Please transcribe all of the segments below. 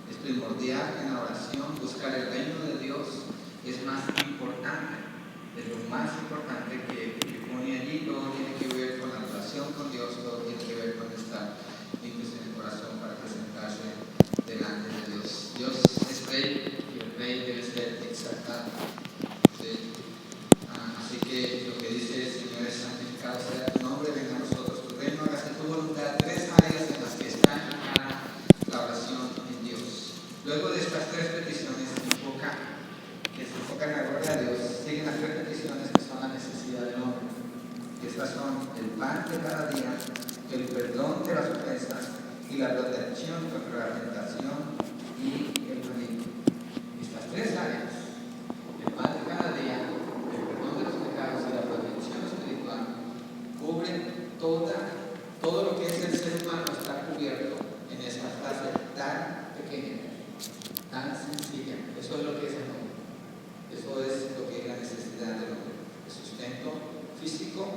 Es primordial en la oración buscar el reino de Dios. Es más importante, es lo más importante que pone allí. Todo tiene que ver con la relación con Dios, todo tiene que ver con estar limpios en el corazón para presentarse delante de Dios. Dios es rey y el rey debe ser exaltado. ¿Sí? Así que lo que dice el Señor es: santificado sea tu nombre, venga a nosotros tu reino, hágase tu voluntad. Tres áreas en las que está enfocada la oración en Dios. Luego de estas tres peticiones que se enfocan en la gloria a Dios, siguen las tres peticiones que son la necesidad del hombre. Y estas son el pan de cada día, el perdón de las ofensas y la protección contra la tentación y el peligro. Estas tres áreas, el pan de cada día, el perdón de los pecados y la protección espiritual, cubren todo lo que es el ser humano. Está cubierto en esta frase tan pequeña, tan sencilla. Eso es lo que es el hombre. Eso es lo que es la necesidad del hombre: el sustento físico,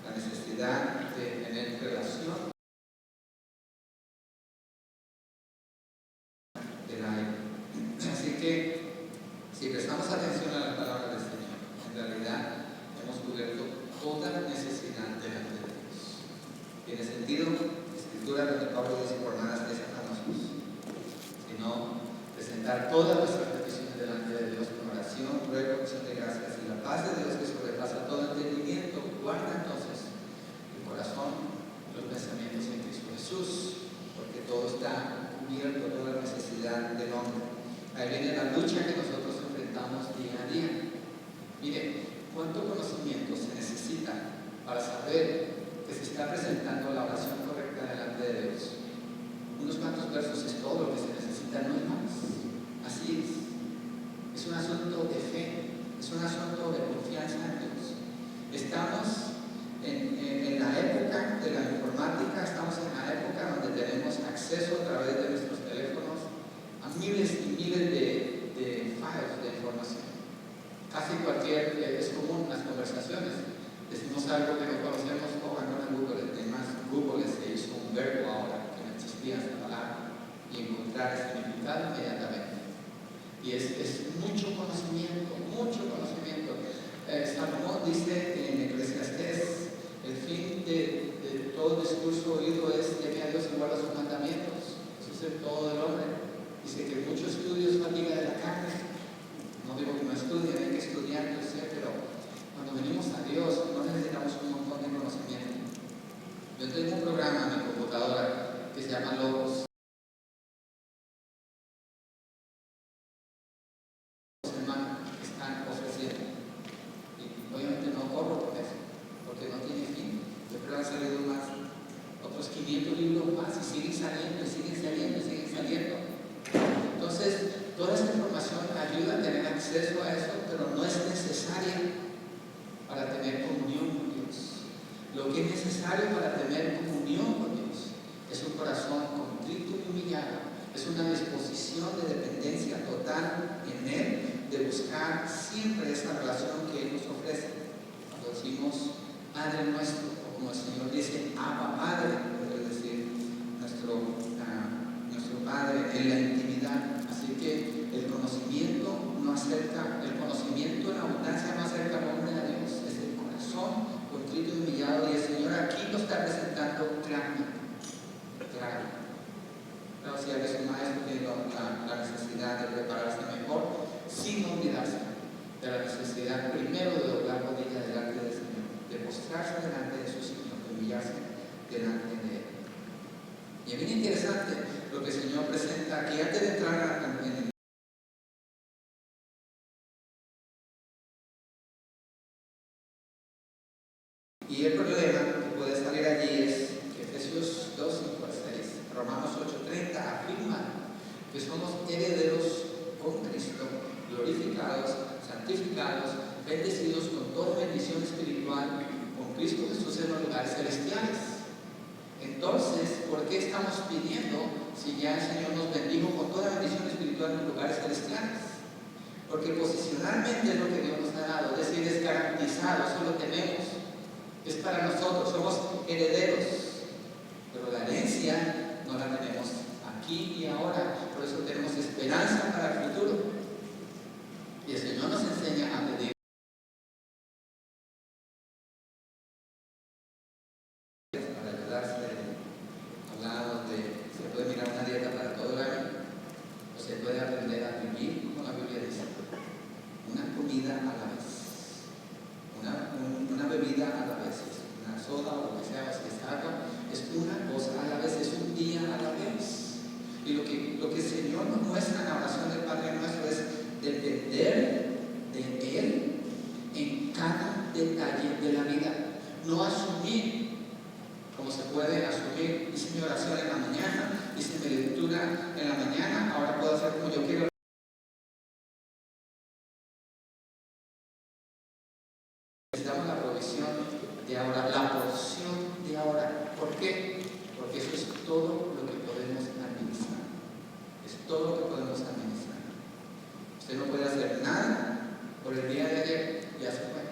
la necesidad de tener relación del aire. Así que, si prestamos atención a la palabra del Señor, en realidad hemos cubierto toda necesidad delante de Dios. Tiene sentido la escritura donde Pablo dice: por nada estéis afanosos, sino presentar todas nuestras peticiones delante de Dios con oración, ruego, acción de gracias, y la paz de Dios que sobrepasa todo entendimiento guarda entonces el corazón, los pensamientos en Cristo Jesús, porque todo está cubierto, toda la necesidad del hombre. Ahí viene la lucha que nosotros enfrentamos día a día. Mire, ¿cuánto conocimiento se necesita para saber que se está presentando la oración correcta delante de Dios? Unos cuantos versos es todo lo que se necesita, no es más. Así es. Es un asunto de fe, es un asunto de confianza en Dios. Estamos en la época de la informática, estamos en la época donde tenemos acceso a través de nuestros teléfonos a miles y miles de files de información. Casi cualquier, es común en las conversaciones. Decimos algo que no conocemos, o en Google. Además, Google se hizo un verbo ahora, que no existía esa palabra, y encontrar el significado inmediatamente. Y es mucho conocimiento, mucho conocimiento. Salomón dice en Eclesiastés: el fin de todo discurso oído es teme a Dios y guarda sus mandamientos. Eso es el todo del hombre. Dice que mucho estudio es fatiga de la carne. No digo que no estudien, hay que estudiar, yo sé, pero cuando venimos a Dios no necesitamos un montón de conocimiento. Yo tengo un programa en mi computadora que se llama Logos. Están ofreciendo. Y obviamente no corro con eso, porque no tiene fin. Yo creo que han salido más, otros 500 libros más, y siguen saliendo, y siguen saliendo, y siguen saliendo. Entonces, toda esta información ayuda a tener acceso a eso, pero no es necesaria para tener comunión con Dios. Lo que es necesario para tener comunión con Dios es un corazón contrito y humillado, es una disposición de dependencia total en Él, de buscar siempre esa relación que Él nos ofrece. Cuando decimos Padre nuestro, o como el Señor dice, Abba Padre, es decir, nuestro Padre en la intimidad. Así que el conocimiento no acerca, el conocimiento en abundancia no acerca al hombre a Dios, es el corazón contrito y humillado, y el Señor aquí lo está presentando claramente. Claro, si eres un maestro, tiene la necesidad de prepararse mejor, sin olvidarse de la necesidad primero de doblar rodilla delante del Señor, de postrarse delante de su Señor, de humillarse delante de Él. Y es bien interesante lo que el Señor presenta aquí antes de entrar en el y el problema que puede salir allí es que Efesios 2, 5 al 6, Romanos 8:30 afirma que somos herederos con Cristo, glorificados, santificados, bendecidos con toda bendición espiritual, con Cristo Jesús en los lugares celestiales. Entonces, ¿por qué estamos pidiendo si ya el Señor nos bendijo con toda bendición espiritual en los lugares celestiales? Porque posicionalmente es lo que Dios nos ha dado, es decir, es garantizado, eso lo tenemos. Es para nosotros, somos herederos, pero la herencia no la tenemos aquí y ahora. Por eso tenemos nos muestra en la oración del Padre Nuestro es depender de Él en cada detalle de la vida. No asumir como se puede asumir, hice mi oración en la mañana, hice mi lectura en la mañana, ahora puedo hacer como yo quiero. Necesitamos la provisión de ahora, la porción de ahora. ¿Por qué? Porque eso es todo lo que podemos administrar. Es todo lo que podemos administrar. Usted no puede hacer nada por el día de ayer, ya se fue.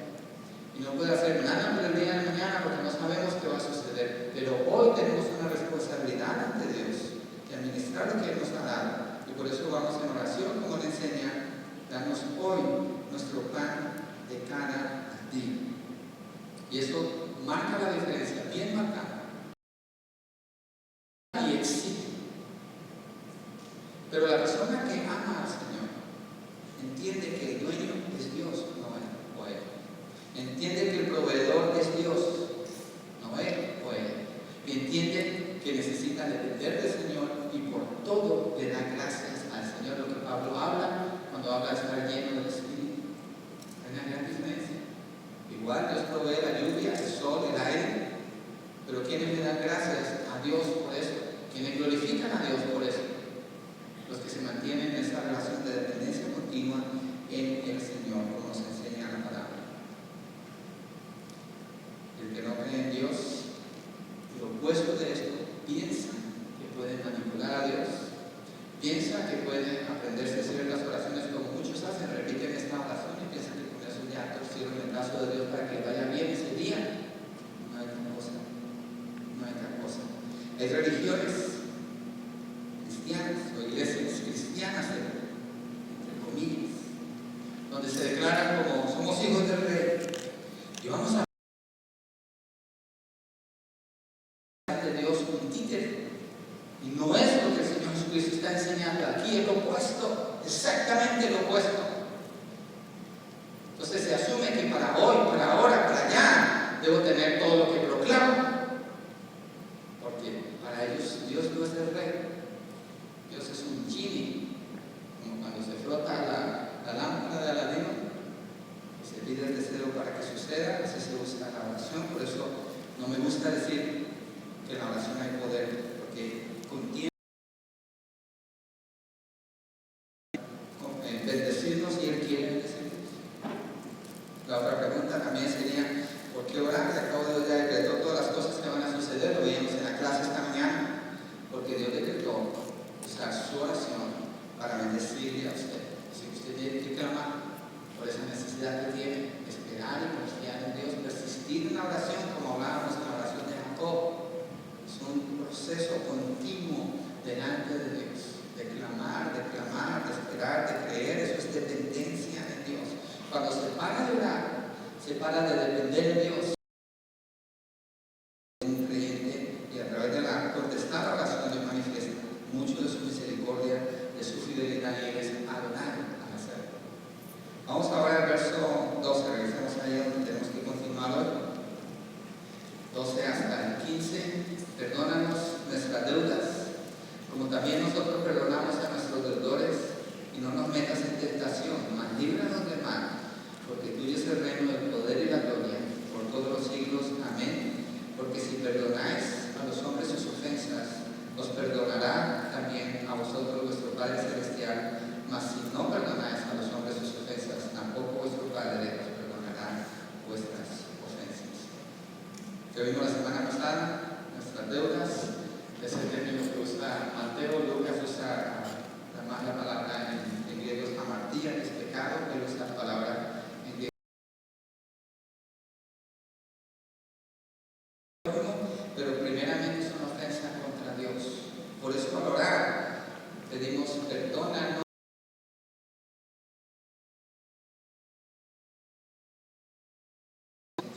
Y no puede hacer nada por el día de mañana porque no sabemos qué va a suceder. Pero hoy tenemos una responsabilidad ante Dios de administrar lo que Él nos ha dado. Y por eso vamos en oración, como le enseña, danos hoy nuestro pan de cada día. Y eso marca la diferencia, bien marcada. Y exige. Pero la persona que ama al Señor entiende que el dueño es Dios, no Él o Él. Entiende que el proveedor es Dios, no Él o Él. Y entiende que necesita depender del Señor y por todo le da gracias al Señor. Lo que Pablo habla cuando habla de estar lleno del Espíritu. Hay una gran diferencia. Igual Dios provee la lluvia, el sol, el aire. Pero ¿quiénes le dan gracias a Dios por eso? ¿Quiénes glorifican a Dios por eso? Los que se mantienen en esa relación de dependencia continua en el Señor, como nos enseña la palabra. El que no cree en Dios, lo opuesto de esto, piensa que puede manipular a Dios, piensa que puede aprenderse a hacer las oraciones como muchos hacen, repiten esta oración y piensan que con eso ya torcieron el brazo de Dios para que le vaya bien ese día. No hay tal cosa, no hay tal cosa. Hay religiones cristianas o iglesias cristianas, entre comillas, donde se declaran como somos hijos del rey y vamos a de Dios un títere. Y no es lo que el Señor Jesucristo está enseñando. Aquí es lo opuesto, exactamente lo opuesto. Entonces se asume que para hoy, para ahora, para allá, debo tener todo lo que proclamo. Porque para ellos Dios no es el rey. Dios es un genie. Como cuando se frota la lámpara de Aladino, y se pide el deseo para que suceda, así se usa la oración. Por eso no me gusta decir que en la oración hay poder, porque contiene bendecirnos y Él quiere bendecirnos. La otra pregunta también sería, ¿por qué orar? Acabo de ya decretó todas las cosas que van a suceder, lo veíamos en la clase esta mañana, porque Dios decretó usar su oración para bendecirle a usted. Así que usted tiene que clamar por esa necesidad que tiene, esperar y confiar en Dios, persistir en la oración, como hablábamos en la oración de Jacob. Es un proceso continuo delante de Dios, de clamar, de esperar, de creer. Eso es dependencia en Dios. Cuando se para de orar, se para de depender de Dios. Un creyente, y a través de la contestada oración Dios manifiesta mucho de su misericordia, de su fidelidad, y Él es adorar al hacerlo. Vamos ahora al verso 12, regresemos ahí donde tenemos que continuar hoy. 12 hasta el 15. Perdónanos nuestras deudas, como también nosotros perdonamos a nuestros deudores, y no nos metas en tentación, mas líbranos del mal, porque tuyo es el reino, el poder y la gloria, por todos los siglos. Amén. Porque si perdonáis a los hombres sus ofensas, os perdonará también a vosotros vuestro Padre Celestial. Mas si no perdonáis a los hombres sus ofensas, tampoco vuestro Padre os perdonará vuestras ofensas. Que vimos la semana pasada, nuestras deudas, es el término que usa Mateo. Lucas usa además la palabra en griego es amartía, que es pecado, pero usa la palabra en griego. Pero primeramente es una ofensa contra Dios. Por eso al orar pedimos perdónanos.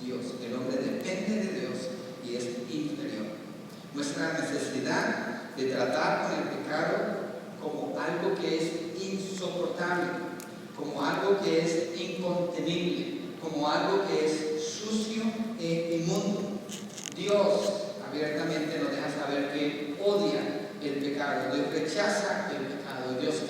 Dios, el hombre depende de Dios y es inferior. Nuestra necesidad de tratar con el pecado como algo que es insoportable, como algo que es incontenible, como algo que es sucio e inmundo. Dios abiertamente nos deja saber que odia el pecado, Dios rechaza el pecado, Dios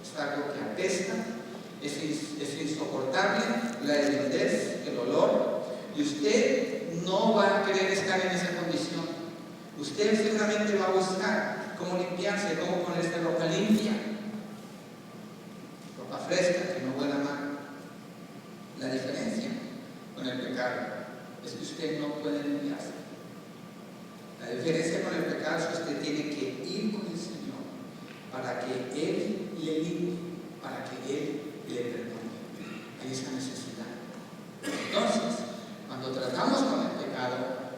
es algo que apesta, es insoportable, la hediondez, el olor, y usted no va a querer estar en esa condición. Usted seguramente va a buscar cómo limpiarse, cómo ponerse ropa limpia, ropa fresca, que no huela mal. La diferencia con el pecado es que usted no puede limpiarse. La diferencia con el pecado es que usted tiene que ir con el Señor para que Él le limpie, para que Él le perdone. Hay esa necesidad. Entonces, cuando tratamos con el pecado,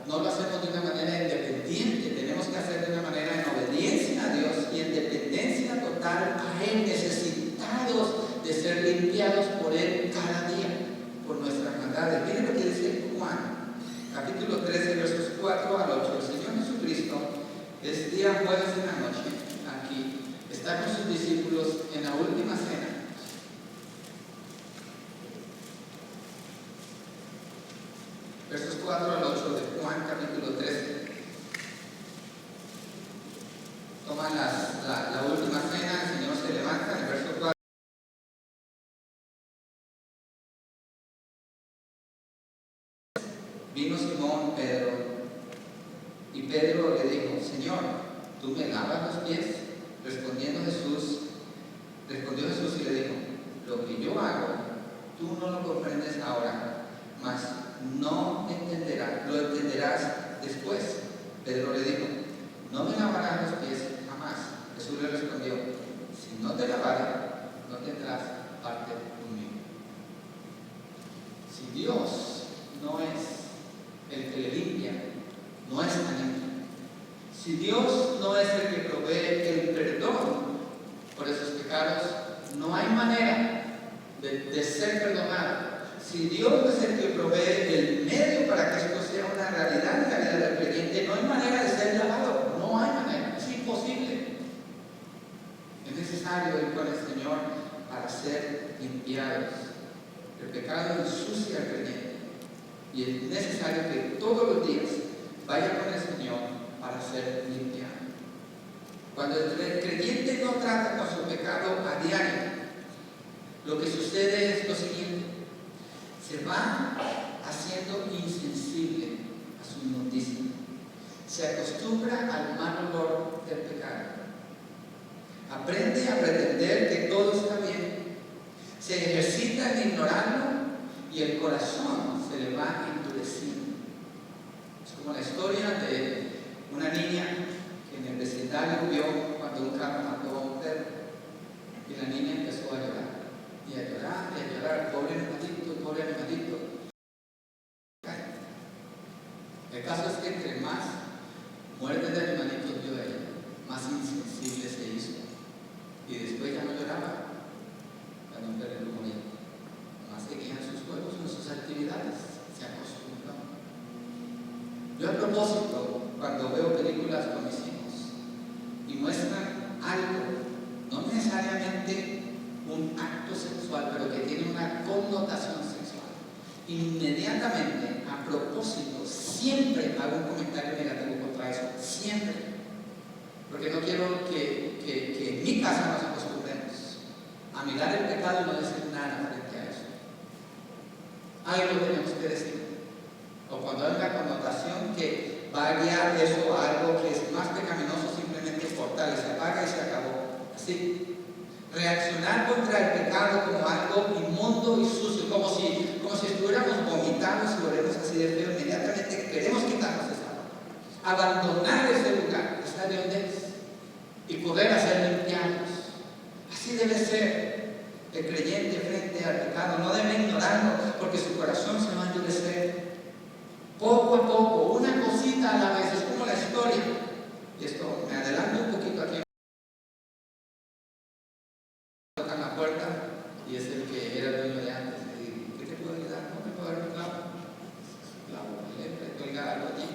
no lo hacemos de una manera independiente, tenemos que hacer de una manera en obediencia a Dios y en dependencia total a Él, necesitados de ser limpiados por Él cada día, por nuestras maldades. Miren lo que dice Juan, capítulo 13, versos 4 al 8. El Señor Jesucristo, es día jueves de la noche, aquí, está con sus discípulos en la última cena. Versos 4 al 8 de Juan, capítulo 13. Toman la última cena, el Señor se levanta en el verso 4. Vino Simón Pedro, y Pedro le dijo: Señor, ¿tú me lavas los pies? Respondió Jesús y le dijo: lo que yo hago, tú no lo comprendes ahora, mas lo entenderás después. Pedro le dijo: no me lavarás los pies jamás. Jesús le respondió: si no te lavara, no tendrás parte conmigo. Si Dios no es el que le limpia, no es tan limpio. Si Dios no es el que provee el perdón por esos pecados, no hay manera de ser perdonado. Si Dios no es el que provee el medio para que esto sea una realidad en la vida del creyente, no hay manera de ser lavado. No hay manera, es imposible. Es necesario ir con el Señor para ser limpiados. El pecado ensucia al creyente y es necesario que todos los días vaya con el Señor para ser limpiado. Cuando el creyente no trata con su pecado a diario, lo que sucede es lo siguiente: se va haciendo insensible a su inmundicia, se acostumbra al mal olor del pecado, aprende a pretender que todo está bien, se ejercita en ignorarlo y el corazón se le va endureciendo. Es como la historia de una niña que en el vecindario vio cuando un carro mató a un perro y la niña empezó a llorar y a llorar y a llorar: pobre animalito, pobre animalito. El caso es que entre más muertes de animalitos vio ella, más insensible se hizo y después ya no lloraba cuando un perro moría. Más seguían sus juegos, en sus actividades, se acostumbró. Yo a propósito, cuando veo películas con mis hijos y muestran algo, no necesariamente un acto sexual, pero que tiene una connotación sexual, inmediatamente, a propósito, siempre hago un comentario negativo contra eso, siempre, porque no quiero que en mi casa nos acostumbremos a mirar el pecado y no decir nada frente a eso. Algo tenemos que decir. O cuando hay una connotación que va a guiar eso a algo que es más pecaminoso, simplemente cortar y se apaga y se acabó. Así. Reaccionar contra el pecado como algo inmundo y sucio, como si estuviéramos vomitados y olemos así de feo, inmediatamente queremos quitarnos esa ropa, abandonar ese lugar, esa hediondez, y poder hacer limpiados. Así debe ser el creyente frente al pecado. No debe ignorarlo, porque su corazón se va a endurecer poco a poco, una cosita a la vez. Es como la historia, y esto me adelanto un poquito aquí. Tocan la puerta y es el que era el dueño de antes. Le digo: ¿qué te puedo ayudar? No me puedo dar un clavo. Clavo, le cuelga algo allí.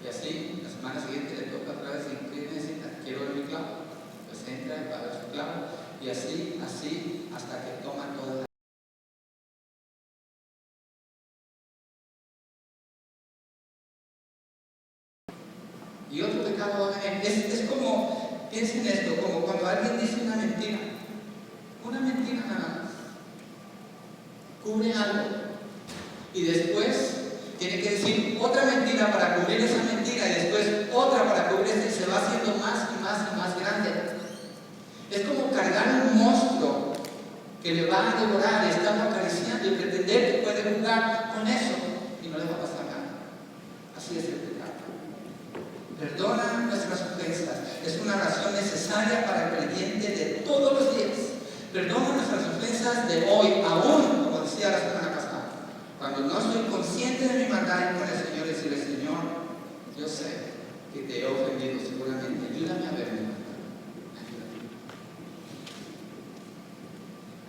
Y así, la semana siguiente le toca otra vez y: ¿qué necesita? Quiero ver mi clavo. Pues entra y paga su clavo. Y así, hasta que toma toda la... Y otro pecado va a venir. Es como, piensen esto, como cuando alguien dice una mentira. mentira nada más. Cubre algo. Y después tiene que decir otra mentira para cubrir esa mentira y después otra para cubrir esa y se va haciendo más y más y más grande. Es como cargar un monstruo que le va a devorar y estarlo acariciando y pretender que puede jugar con eso y no le va a pasar nada. Así es el pecado. Perdona nuestras ofensas. Es una oración necesaria para el creyente de todos los días. Perdona nuestras ofensas de hoy, aún, como decía la semana pasada. Cuando no estoy consciente de mi maldad con el Señor, decirle: Señor, yo sé que te he ofendido seguramente. Ayúdame a ver mi maldad. Ayúdame.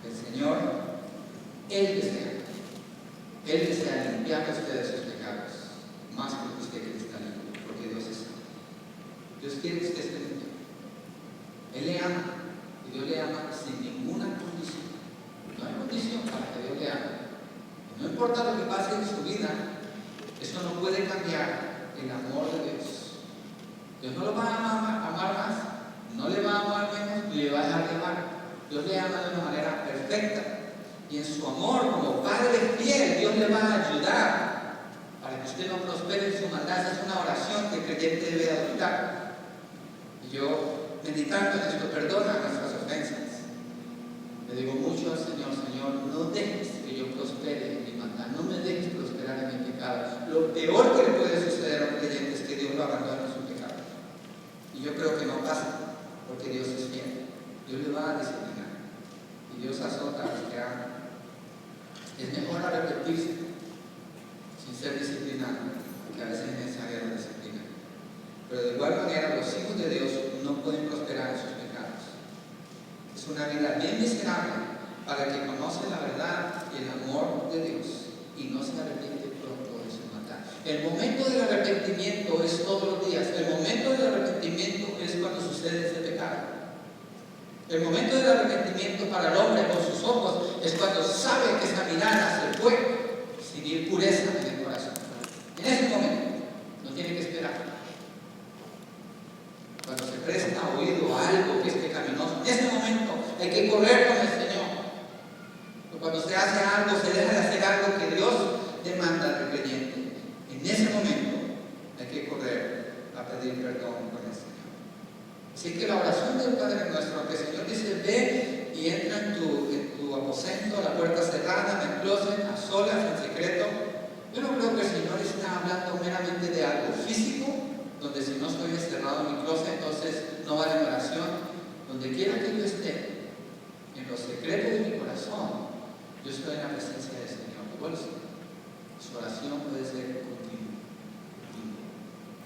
El Señor, Él desea limpiar a usted de sus pecados, más que usted que está limpio, porque Dios es santo. Dios quiere que usted esté limpio. Él le ama, y Dios le ama sin ninguna condición. No hay condición para que Dios le ame. No importa lo que pase en su vida, eso no puede cambiar el amor de Dios. Dios no lo va a amar más, no le va a amar menos, ni le va a dejar de amar. Dios le ama de una manera perfecta. Y en su amor como Padre fiel, Dios le va a ayudar para que usted no prospere en su maldad. Esa es una oración que el creyente debe adoptar. Y yo, meditando en esto, perdona nuestras ofensas. Le digo mucho al Señor: Señor, no dejes que yo prospere en mi maldad, no me dejes prosperar en mi pecado. Lo peor que le puede suceder a un creyente es que Dios lo abandone en su pecado. Y yo creo que no pasa, porque Dios es fiel. Dios le va a disciplinar. Y Dios azota a los que aman. Es mejor arrepentirse sin ser disciplinado, porque a veces es necesaria la disciplina. Pero de igual manera, los hijos de Dios no pueden prosperar en sus pecados. Es una vida bien miserable para el que conoce la verdad y el amor de Dios y no se arrepiente pronto de su maldad. El momento del arrepentimiento es todos los días. El momento del arrepentimiento es cuando sucede ese pecado. El momento del arrepentimiento para el hombre con sus ojos es cuando sabe que esa mirada se fue sin ir pureza en el corazón. En ese momento no tiene que esperar. Cuando se presta oído a algo que es pecaminoso, en ese momento hay que correr con el Señor. Cuando se hace algo, se deja de hacer algo que Dios demanda del creyente. En ese momento hay que correr a pedir perdón con el Señor. Así que la oración del Padre Nuestro, que el Señor dice: ve y entra en tu aposento, la puerta cerrada, en el closet, a solas, en secreto. Yo no creo que el Señor está hablando meramente de algo físico, donde si no estoy encerrado en mi closet, entonces no vale mi oración. Donde quiera que yo esté, en lo secreto de mi corazón, yo estoy en la presencia del Señor. Igual su oración puede ser continua.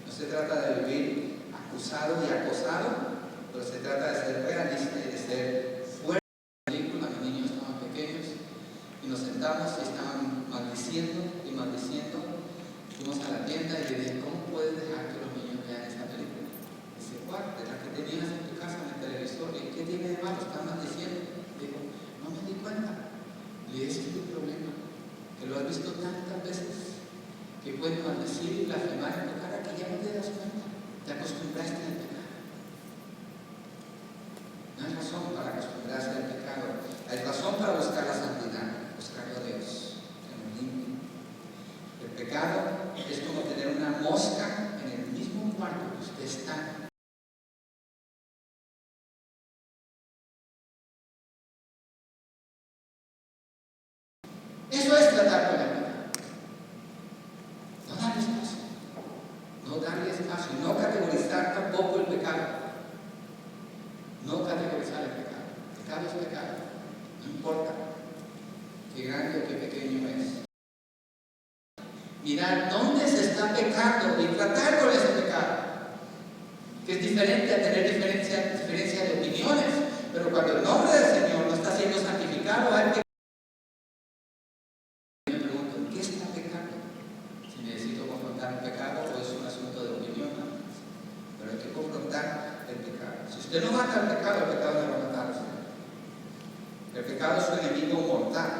No se trata de vivir acusado y acosado, pero se trata de ser realista y de ser fuerte. Mis niños estaban pequeños y nos sentamos y estaban maldiciendo y maldiciendo. Fuimos a la tienda y le dije: ¿cómo puedes dejar que los niños vean esta película? Dice: ¿cuál? De la que tenías en tu casa en el televisor. ¿Y qué tiene de malo? Están maldiciendo. Digo: no me di cuenta. Le dije: ese es tu problema, que lo has visto tantas veces que puedes maldecir y blasfemar en tu cara que ya no te das cuenta. Te acostumbraste al pecado. No hay razón para acostumbrarse al pecado. Hay razón para buscar la santidad, buscar a Dios, que nos limpie. El pecado es como tener una mosca en el mismo cuarto que usted está. Eso es tratar con la vida. No darle espacio. No darle espacio. No categorizar tampoco el pecado. No categorizar el pecado. Pecado es pecado. No importa qué grande o qué pequeño es. Mirar dónde se está pecando y tratar con ese pecado. Que es diferente a tener diferencia de opiniones. Pero cuando el nombre del Señor no está siendo santificado, hay que usted no mata al pecado, el pecado le va a matar a usted. El pecado es su enemigo mortal.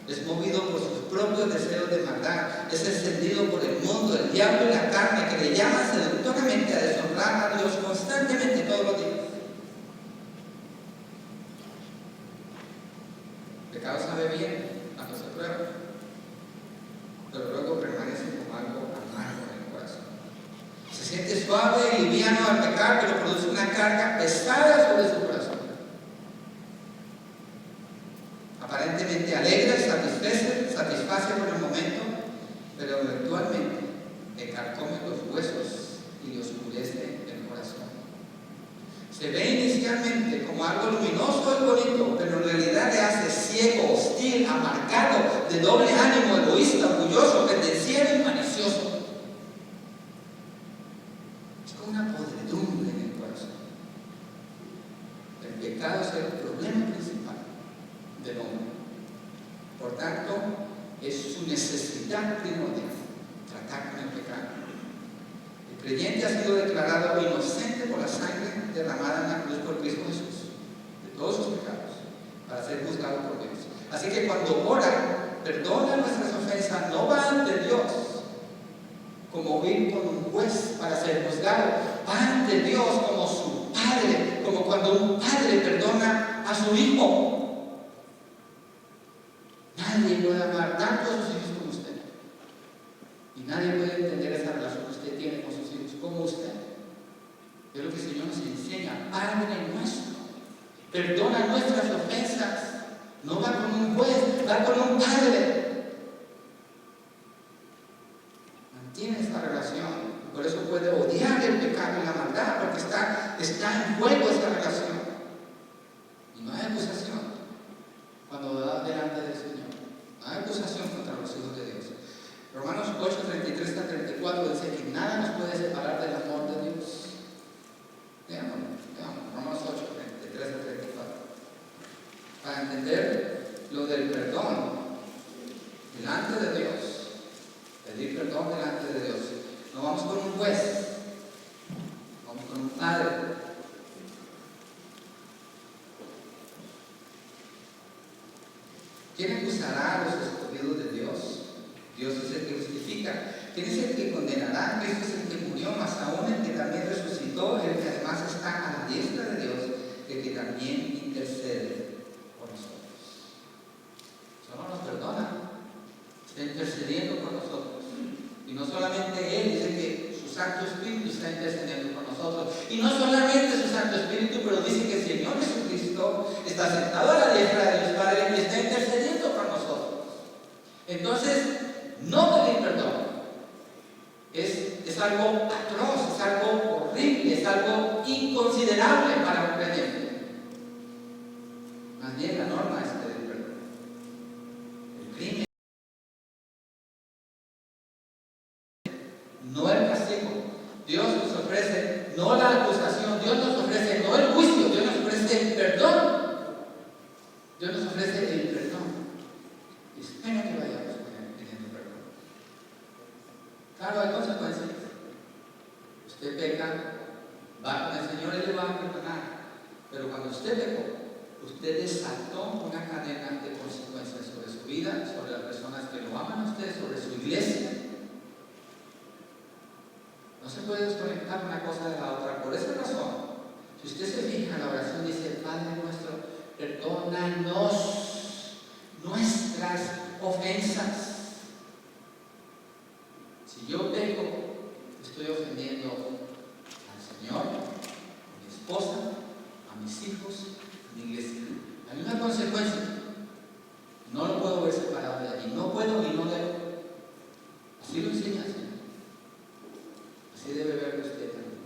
Es movido por sus propios deseos de maldad. Es encendido por el mundo, el diablo y la carne, que le llaman seductoramente a deshonrar a Dios constantemente todos los días. El pecado sabe bien cuando se prueba, pero luego permanece como algo amargo en el corazón. Se siente suave y liviano al pecar, pero produce una carga pesada sobre su corazón. Aparentemente alegra y satisface por el momento, pero eventualmente le carcome los huesos y le oscurece el corazón. Se ve inicialmente como algo luminoso y bonito, pero en realidad le hace ciego, hostil, amargado, de doble ánimo, egoísta, orgulloso, pendenciero y malicioso. Es como una podredumbre en el corazón. El pecado es el problema principal del hombre. Por tanto, es su necesidad primordial tratar con el pecado. El creyente ha sido declarado inocente por la sangre derramada en la cruz por Cristo Jesús, de todos sus pecados, para ser juzgado por Dios. Así que cuando ora, perdona nuestras ofensas, no va ante Dios como ir con un juez para ser juzgado, va ante Dios como su padre, como cuando un padre perdona a su hijo. Nadie puede amar tanto a sus hijos como usted. Y nadie puede entender esa relación que usted tiene con sus hijos como usted. Es lo que el Señor nos enseña. Padre nuestro, perdona nuestras ofensas. No va con un juez, va con un padre. Mantiene esta relación. Por eso puede odiar el pecado y la maldad, porque está en juego esta relación. Y no hay acusación cuando va delante del Señor. No hay acusación contra los hijos de Dios. Romanos 8, 33 a 34 dice que nada nos puede separar del amor de Dios. Veamos, Romanos 8, 33 a 34. Para entender lo del perdón delante de Dios, pedir perdón delante de Dios. No vamos con un juez, vamos con un padre. ¿Quién acusará a los escogidos de Dios? Dios es el que justifica. ¿Quién es el que condenará? Cristo es el que murió, más aún el que también resucitó, el que además está a la diestra de Dios, el que también intercede por nosotros. Solo nos perdona, está intercediendo por nosotros. Y no solamente Él, dice que su Santo Espíritu está intercediendo por nosotros. Y no solamente su Santo Espíritu, pero dice que el Señor Jesucristo está sentado a la diestra de Dios Padre y está intercediendo por nosotros. Entonces, no pedir perdón es algo atroz, es algo horrible, es algo inconsiderable para un creyente. Más bien la norma es pedir perdón. El crimen, no el castigo. Dios nos ofrece no la acusación, Dios nos ofrece no el juicio, Dios nos ofrece el perdón. Dios nos ofrece el perdón. Y espera que vayamos pidiendo perdón. Claro, hay consecuencias. Usted peca, va con el Señor y le va a perdonar. Pero cuando usted pecó, usted desató una cadena de consecuencias sobre su vida, sobre las personas que lo aman a usted, sobre su iglesia. No se puede desconectar una cosa de la otra. Por esa razón, si usted se fija en la oración, dice: Padre nuestro, perdónanos nuestras ofensas. Si yo peco, estoy ofendiendo al Señor, a mi esposa, a mis hijos, a mi iglesia. Hay una consecuencia. No lo puedo ver separado de allí. No puedo y no debo. Así lo enseña el Señor. Así debe verlo usted también.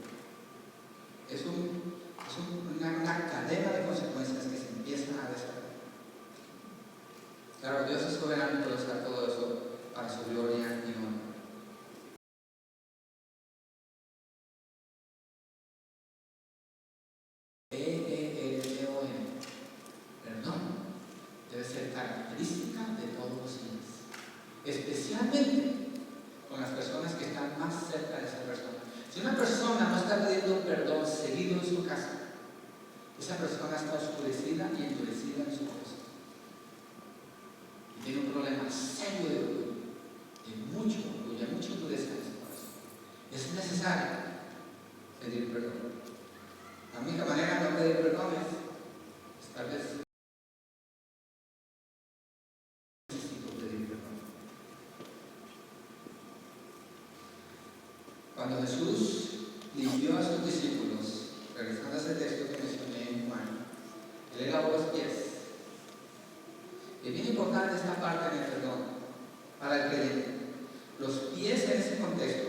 Es una cadena de consecuencias que se empiezan a desatar. Claro, Dios es soberano y puede usar todo eso para su gloria y honor. Perdón debe ser característica de todos los días, especialmente con las personas que están más cerca de esa persona. Si una persona no está pidiendo perdón seguido en su casa, esa persona está oscurecida y endurecida en su corazón. Y tiene un problema serio de orgullo, de mucha dureza en su corazón. Es necesario pedir perdón. La única manera de no pedir perdón es tal vez Él le lavó los pies. Es bien importante esta parte del perdón para el creyente. Los pies en ese contexto,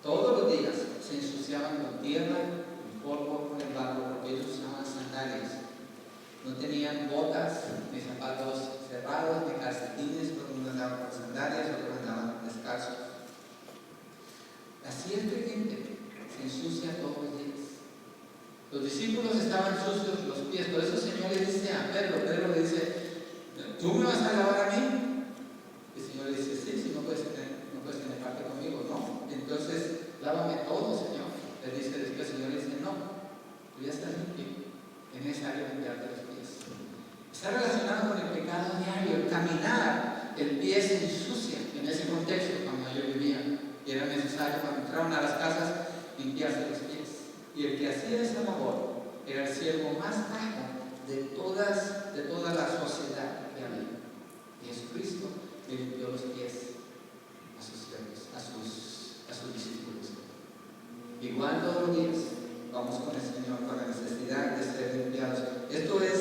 todos los días se ensuciaban con tierra, con polvo, con el barro, porque ellos usaban sandalias. No tenían botas, ni zapatos cerrados, ni calcetines, todo el mundo andaba con sandalias, otros andaban descalzos. Así el creyente se ensucia todos los días. Los discípulos estaban sucios los pies, por eso el Señor le dice a Pedro, Pedro le dice, ¿tú me vas a lavar a mí? Y el Señor le dice, sí, si no puedes tener parte conmigo, no. Entonces, lávame todo, Señor. Le dice después, el Señor le dice, no, tú ya estás limpio, es necesario limpiarte los pies. Está relacionado con el pecado diario, el caminar, el pie se ensucia en ese contexto cuando yo vivía. Y era necesario cuando entraban a las casas limpiarse los pies. Y el que hacía esa labor era el siervo más bajo de toda la sociedad que había. Jesucristo le limpió los pies a sus siervos, a sus discípulos. Igual todos los días vamos con el Señor con la necesidad de ser limpiados. Esto es,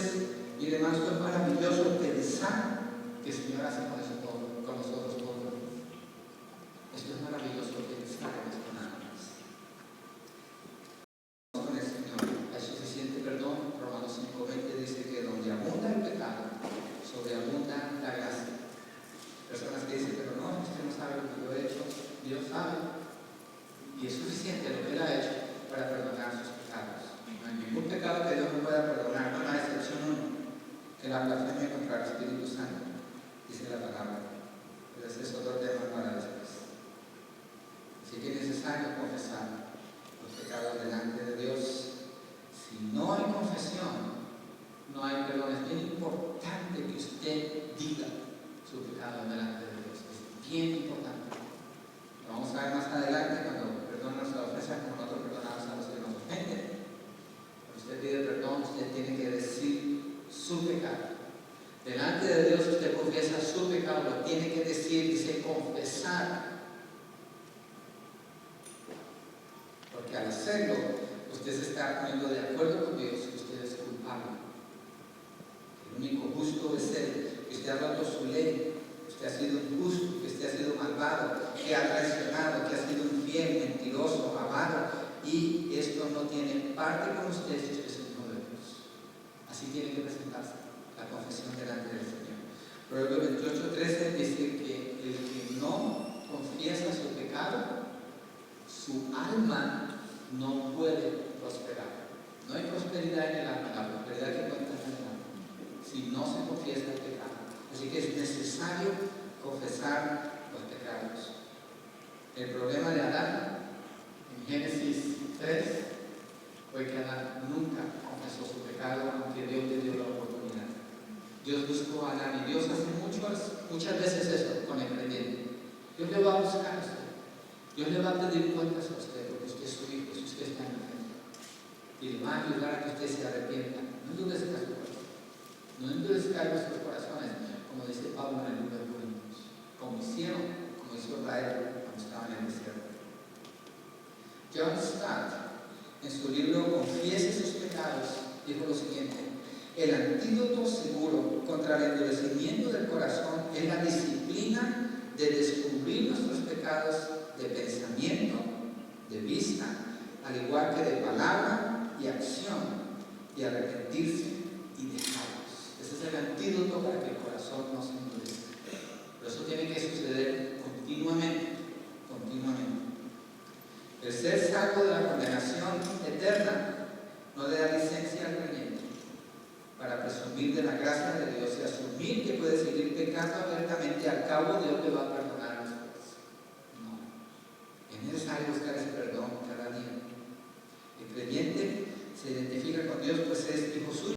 y además esto es maravilloso pensar que el Señor hace con nosotros todos los días. Esto es maravilloso pensar en esto nada más. Con el Señor hay suficiente perdón. Romanos 5:20 dice que donde abunda el pecado, sobreabunda la gracia. Personas que dicen, pero no, usted no sabe lo que yo he hecho. Dios sabe. Y es suficiente lo que Él ha hecho para perdonar sus pecados. No hay ningún pecado que Dios no pueda perdonar, no hay excepción uno, que la blasfemia contra el Espíritu Santo, dice la palabra. Pero ese es otro tema para después. Así que es necesario confesar los pecados delante de Dios. Si no hay confesión, no hay perdón. Es bien importante que usted diga su pecado delante de Dios. Es bien importante. Lo vamos a ver más adelante cuando perdona nuestra ofensa como nosotros perdonamos a los que nos ofenden. Cuando usted pide perdón, usted tiene que decir su pecado. Delante de Dios usted confiesa su pecado, lo tiene que decir, dice confesar. Porque al hacerlo, usted se está poniendo de acuerdo con Dios que usted es culpable. El único justo es Él, que usted ha roto su ley, que usted ha sido injusto, que usted ha sido malvado, que ha traicionado, que ha sido infiel, mentiroso, avaro, y esto no tiene parte con usted si usted es un hijo de Dios. Así tiene que presentarse la confesión delante del Señor. Proverbios 28:13 dice que el que no confiesa su pecado, su alma no puede prosperar. No hay prosperidad en el alma, la prosperidad que encuentra en el alma, si no se confiesa el pecado. Así que es necesario confesar los pecados. El problema de Adán, en Génesis 3, fue que Adán nunca confesó su pecado, aunque Dios le dio la oportunidad. Dios buscó a Adán y Dios hace muchas veces eso con el creyente. Dios le va a buscar a usted. Dios le va a pedir cuentas a usted, porque usted es su hijo, si usted está en la fe. Y le va a ayudar a que usted se arrepienta. No endurezca su corazón. No endurezca nuestros corazones, como dice Pablo en el libro de Corintios. Como hizo Israel cuando estaba en el desierto. John Stott, en su libro Confiese sus pecados, dijo lo siguiente: el antídoto seguro contra el endurecimiento del corazón es la disciplina de descubrir nuestros pecados de pensamiento, de vista, al igual que de palabra y acción, y arrepentirse y dejarlos. Ese es el antídoto para que el corazón no se endurezca. Pero eso tiene que suceder continuamente. El ser salvo de la condenación eterna no le da licencia al creyente para presumir de la gracia de Dios y asumir que puede seguir pecando abiertamente. Al cabo Dios le va a perdonar después. No. Es necesario buscar ese perdón cada día. El creyente se identifica con Dios, pues es hijo suyo.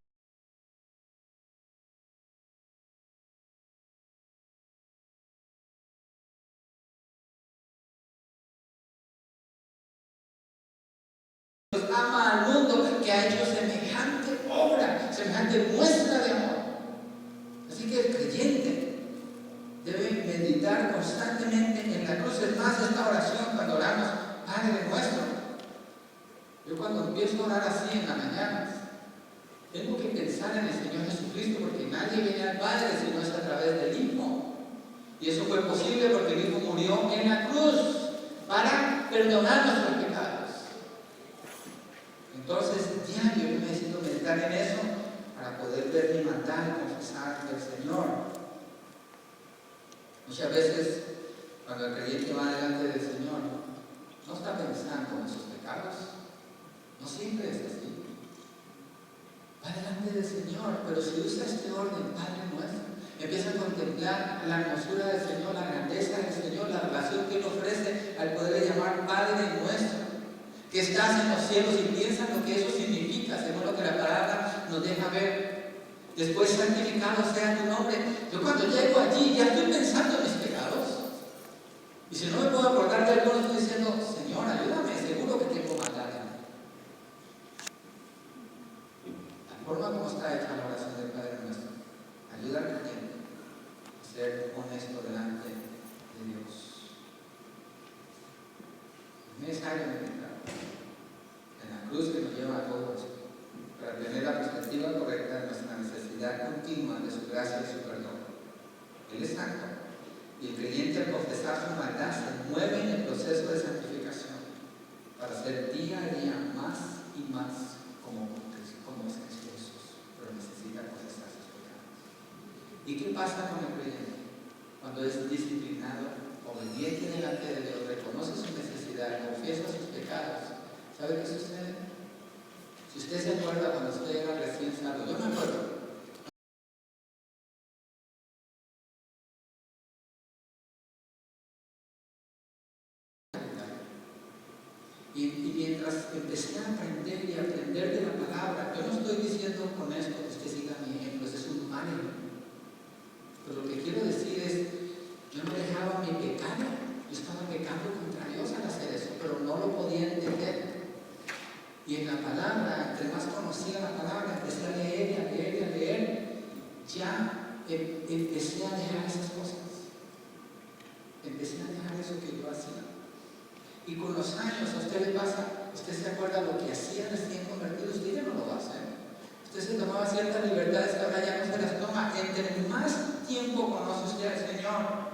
Ama al mundo que ha hecho semejante obra, semejante muestra de amor. Así que el creyente debe meditar constantemente en la cruz. Es más, esta oración cuando oramos, Padre nuestro, yo cuando empiezo a orar así en la mañana, tengo que pensar están en el Señor Jesucristo, porque nadie viene al Padre si no es a través del Hijo. Y eso fue posible porque el Hijo murió en la cruz para perdonar nuestros pecados. Entonces, diario yo necesito meditar en eso para poder ver mi maldad y confesar del Señor. Muchas veces, cuando el creyente va delante del Señor, no está pensando en sus pecados. No siempre es así. Va delante del Señor, pero si usa este orden, Padre nuestro, empieza a contemplar la hermosura del Señor, la grandeza del Señor, la relación que Él ofrece al poderle llamar Padre nuestro, que estás en los cielos, y piensa en lo que eso significa, según lo que la palabra nos deja ver. Después, santificado sea tu nombre. Yo cuando llego allí ya estoy pensando en mis pecados. Y si no me puedo acordar de algunos, estoy diciendo, Señor, ayúdame, seguro que tengo maldad en mí. La forma como está hecha la oración del Padre nuestro ayuda al creyente a ser honesto delante de Dios. Es necesario meditar en la cruz que nos lleva a todo esto, para tener la perspectiva correcta de nuestra necesidad continua de su gracia y su perdón. Él es santo, y el creyente, al confesar su maldad, se mueve en el proceso de santificación para ser día a día más y más como es Cristo Jesús, pero necesita confesar sus pecados. ¿Y qué pasa con el creyente? Cuando es disciplinado, obediente delante de Dios, reconoce su necesidad, confiesa sus pecados, ¿sabe qué sucede? Si usted se acuerda cuando usted era recién salvo, yo me acuerdo. Y mientras empecé a aprender y aprender de la palabra, yo no estoy diciendo con esto que usted siga mi ejemplo, ese es un mal ejemplo. Pero lo que quiero decir es, yo no dejaba mi pecado, yo estaba pecando contra Dios al hacer eso, pero no lo podía entender. Y en la palabra, entre más conocía la palabra, empecé a leer y a leer y a leer, ya empecé a dejar esas cosas. Empecé a dejar eso que yo hacía. Y con los años, a usted le pasa, usted se acuerda lo que hacía recién convertido, usted ya no lo va a hacer. Usted se tomaba ciertas libertades que ahora ya no se las toma. Entre más tiempo conoce usted al Señor,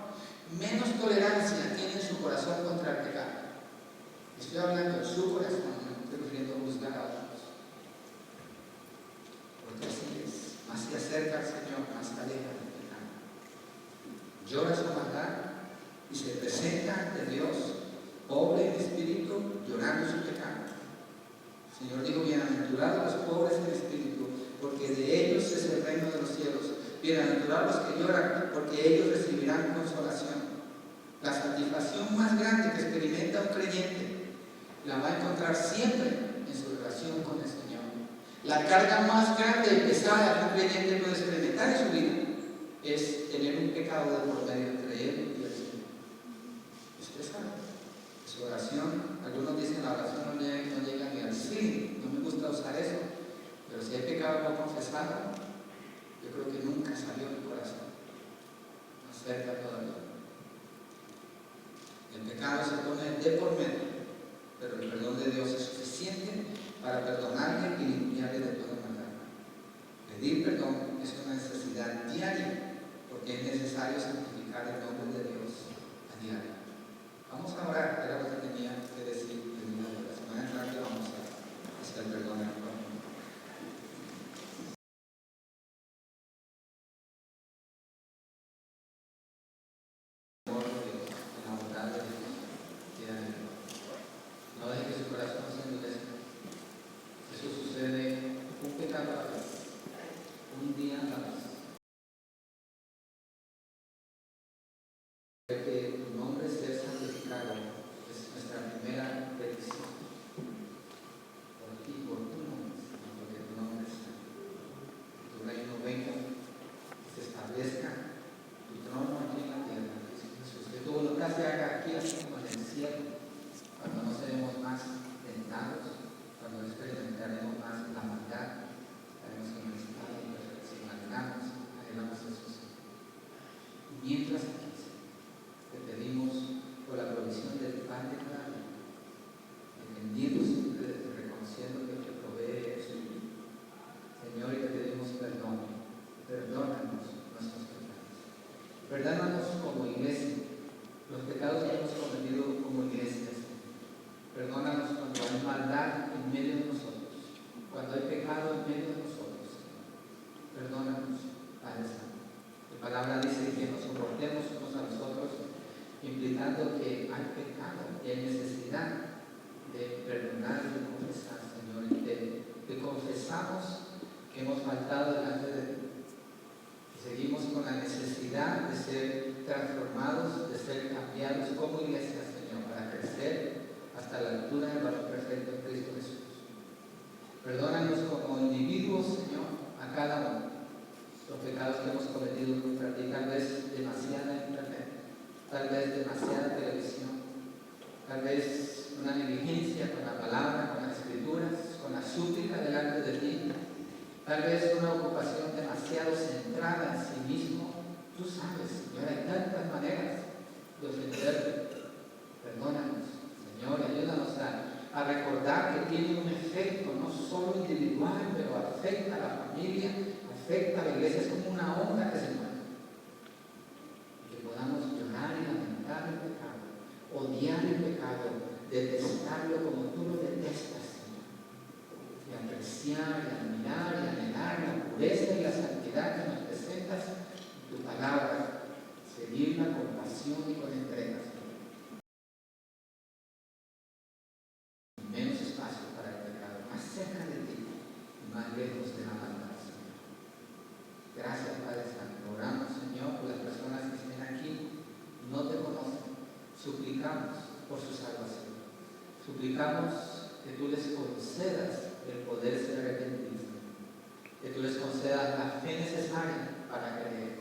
menos tolerancia tiene en su corazón contra el pecado. Estoy hablando de su corazón, no estoy refiriendo a juzgar a otros. Porque así es, más se acerca al Señor, más se aleja del pecado. Llora su maldad y se presenta ante Dios, pobre en espíritu, llorando su pecado. El Señor dijo, bienaventurados los pobres en espíritu, porque de ellos es el reino de los cielos. Bienaventurados los que lloran, porque ellos recibirán consolación. La satisfacción más grande que experimenta un creyente la va a encontrar siempre en su relación con el Señor. La carga más grande y pesada que un creyente puede experimentar en su vida es tener un pecado de por medio entre él y el Señor. Usted sabe, su oración, algunos dicen la oración no llega ni al sí, no me gusta usar eso, pero si hay pecado no confesado, yo creo que nunca salió del corazón, más cerca todavía. El pecado se pone de por medio, pero el perdón de Dios es suficiente para perdonarle y limpiarle de toda maldad. Pedir perdón es una necesidad diaria, porque es necesario santificar el nombre de Dios a diario. Vamos a orar, era lo que tenía que decir en la semana entrante, vamos a hacer perdón al pueblo. No deje que su corazón se endurezca. Eso sucede un pecado a la vez, un día a la vez. Que tu nombre sea santificado es nuestra primera petición. Por ti, por tu nombre, porque tu nombre es santo. Que tu reino venga, se establezca tu trono aquí en la tierra, Jesús. Que tu voluntad se haga aquí así como en el cielo. Cuando no seremos más tentados, cuando experimentaremos más la maldad, la confesamos que hemos faltado delante de ti. Y seguimos con la necesidad de ser transformados, de ser cambiados como iglesia, Señor, para crecer hasta la altura del valor perfecto de Cristo Jesús. Perdónanos como individuos, Señor, a cada uno, los pecados que hemos cometido contra ti, tal vez demasiada internet, tal vez demasiada televisión, tal vez una negligencia con la palabra, con las escrituras, con la súplica delante de ti, tal vez una ocupación demasiado centrada en sí mismo. Tú sabes, Señor, hay tantas maneras de ofenderte. Perdónanos, Señor, ayúdanos a recordar que tiene un efecto no solo individual, pero afecta a la familia, afecta a la iglesia, es como una onda que se mueve. Que podamos llorar y lamentar el pecado, odiar el pecado, detestarlo como tú lo detestas, Señor, y apreciar y admirar y anhelar la pureza y la santidad que nos presentas en tu palabra, seguirla con pasión y con entrega, Señor. Menos espacio para el pecado, más cerca de ti y más lejos de la maldad, Señor. Gracias, Padre Santo. Oramos, Señor, por las personas que estén aquí y no te conocen. Suplicamos por su salvación. Suplicamos que tú les concedas el poder ser arrepentidos, que tú les concedas la fe necesaria para creer,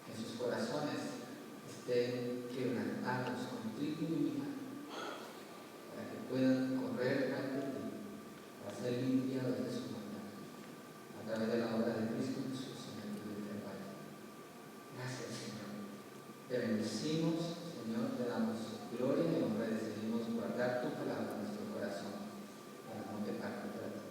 que en sus corazones estén quebrantados, contritos y humillados, para que puedan correr ante ti, para ser limpiados de su maldad, a través de la obra de Cristo Jesús en el Espíritu Padre. Gracias, Señor. Te bendecimos, Señor, te damos gloria y honra y decidimos guardar tu palabra en nuestro corazón para no pecar contra ti.